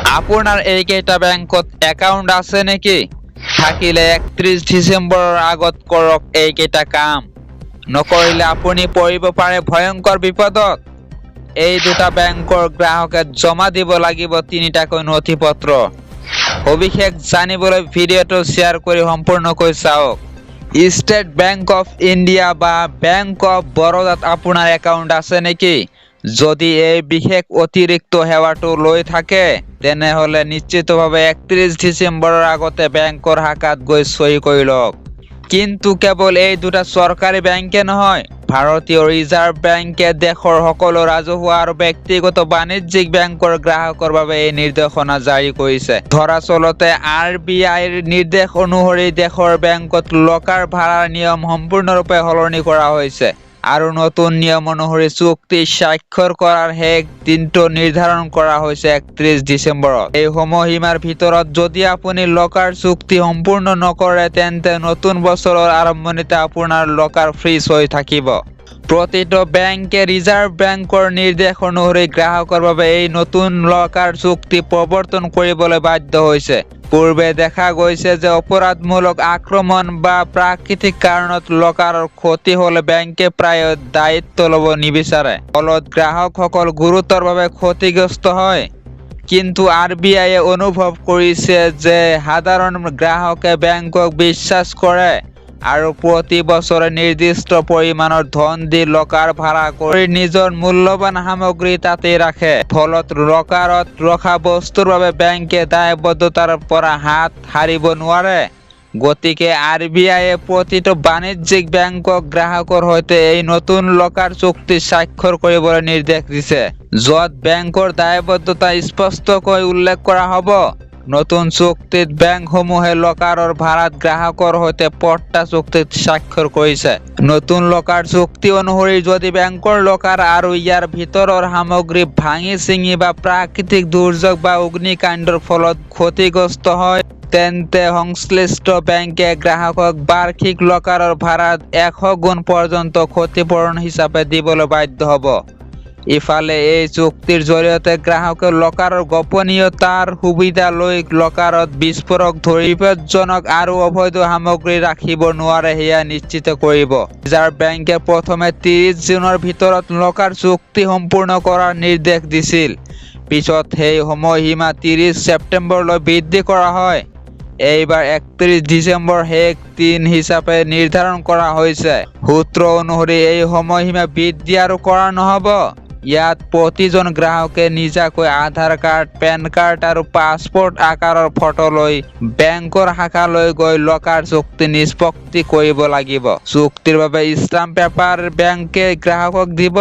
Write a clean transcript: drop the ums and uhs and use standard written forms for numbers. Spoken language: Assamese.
আপোনাৰ এইকেইটা বেংকত একাউণ্ট আছে নেকি? থাকিলে ৩১ ডিচেম্বৰৰ আগত কৰক এইকেইটা কাম। নকৰিলে আপুনি পৰিব পাৰে ভয়ংকৰ বিপদত। এই দুটা বেংকৰ গ্ৰাহকে জমা দিব লাগিব ৩টাকৈ নথিপত্ৰ। সবিশেষ জানিবলৈ ভিডিঅ'টো শ্বেয়াৰ কৰি সম্পূৰ্ণকৈ চাওক। ষ্টেট বেংক অফ ইণ্ডিয়া বা বেংক অফ বৰোদাত আপোনাৰ একাউণ্ট আছে নেকি? যদি এই বিশেষ অতিৰিক্ত সেৱাটো লৈ থাকে তেনেহ'লে নিশ্চিতভাৱে ৩১ ডিচেম্বৰৰ আগতে বেংকৰ শাখাত গৈ চহী কৰি লওক। কিন্তু কেৱল এই দুটা চৰকাৰী বেংকে নহয়, ভাৰতীয় ৰিজাৰ্ভ বেংকে দেশৰ সকলো ৰাজহুৱা আৰু ব্যক্তিগত বাণিজ্যিক বেংকৰ গ্ৰাহকৰ বাবে এই নিৰ্দেশনা জাৰি কৰিছে। দৰাচলতে RBIৰ নিৰ্দেশ অনুসৰি দেশৰ বেংকত লকাৰ ভাড়াৰ নিয়ম সম্পূৰ্ণৰূপে সলনি কৰা হৈছে আৰু নতুন নিয়ম অনুসৰি চুক্তি স্বাক্ষৰ কৰাৰ শেষ দিনটো নিৰ্ধাৰণ কৰা হৈছে ৩১ ডিচেম্বৰত। এই সময়সীমাৰ ভিতৰত যদি আপুনি লকাৰ চুক্তি সম্পূৰ্ণ নকৰে তেন্তে নতুন বছৰৰ আৰম্ভণিতে আপোনাৰ লকাৰ ফ্ৰীজ হৈ থাকিব। প্ৰতিটো বেংকে ৰিজাৰ্ভ বেংকৰ নিৰ্দেশ অনুসৰি গ্ৰাহকৰ বাবে এই নতুন লকাৰ চুক্তি প্ৰৱৰ্তন কৰিবলৈ বাধ্য হৈছে। পূৰ্বে দেখা গৈছে যে অপৰাধমূলক আক্ৰমণ বা প্ৰাকৃতিক কাৰণত লকাৰৰ ক্ষতি হ'লে বেংকে প্ৰায় দায়িত্ব ল'ব নিবিচাৰে। ফলত গ্ৰাহকসকল গুৰুতৰভাৱে ক্ষতিগ্ৰস্ত হয়। কিন্তু RBIয়ে অনুভৱ কৰিছে যে সাধাৰণ গ্ৰাহকে বেংকক বিশ্বাস কৰে আৰু প্ৰতি বছৰে নিৰ্দিষ্ট পৰিমাণৰ ধন দি লকাৰ ভাড়া কৰি নিজৰ মূল্যৱান সামগ্ৰী তাতেই ৰাখে। ফলত লকাৰত ৰখা বস্তুৰ বাবে বেংকে দায়বদ্ধতাৰ পৰা হাত সাৰিব নোৱাৰে। গতিকে RBIয়ে প্ৰতিটো বাণিজ্যিক বেংকক গ্ৰাহকৰ সৈতে এই নতুন লকাৰ চুক্তি স্বাক্ষৰ কৰিবলৈ নিৰ্দেশ দিছে, য'ত বেংকৰ দায়বদ্ধতা স্পষ্টকৈ উল্লেখ কৰা হ'ব। নতুন চুক্তিত বেংকসমূহে লকাৰৰ ভাড়াত গ্ৰাহকৰ সৈতে পট্টা চুক্তিত স্বাক্ষৰ কৰিছে। নতুন লকাৰ চুক্তি অনুসৰি যদি বেংকৰ লকাৰ আৰু ইয়াৰ ভিতৰৰ সামগ্ৰী ভাঙি ছিঙি বা প্ৰাকৃতিক দুৰ্যোগ বা অগ্নিকাণ্ডৰ ফলত ক্ষতিগ্ৰস্ত হয় তেন্তে সংশ্লিষ্ট বেংকে গ্ৰাহকক বাৰ্ষিক লকাৰৰ ভাড়াত ১০০ গুণ পৰ্যন্ত ক্ষতিপূৰণ হিচাপে দিবলৈ বাধ্য হ'ব। ইফালে এই চুক্তিৰ জৰিয়তে গ্ৰাহকে লকাৰৰ গোপনীয়তাৰ সুবিধা লৈ লকাৰত বিস্ফোৰক ধৰি বিপদজনক আৰু অবৈধ সামগ্ৰী ৰাখিব নোৱাৰে সেয়া নিশ্চিত কৰিব। ৰিজাৰ্ভ বেংকে প্ৰথমে ৩০ জুনৰ ভিতৰত লকাৰ চুক্তি সম্পূৰ্ণ কৰাৰ নিৰ্দেশ দিছিল। পিছত সেই সময়সীমা ৩০ ছেপ্টেম্বৰলৈ বৃদ্ধি কৰা হয়। এইবাৰ ৩১ ডিচেম্বৰ শেষ দিন হিচাপে নিৰ্ধাৰণ কৰা হৈছে। সূত্ৰ অনুসৰি এই সময়সীমা বৃদ্ধি আৰু কৰা নহ'ব। ইয়াত প্ৰতিজন গ্ৰাহকে নিজাকৈ আধাৰ কাৰ্ড, পেন কাৰ্ড আৰু পাছপোৰ্ট আকাৰৰ ফটো লৈ বেংকৰ শাখালৈ গৈ লকাৰ চুক্তি নিষ্পত্তি কৰিব লাগিব। চুক্তিৰ বাবে ষ্টাম্প পেপাৰ বেংকে গ্ৰাহকক দিব।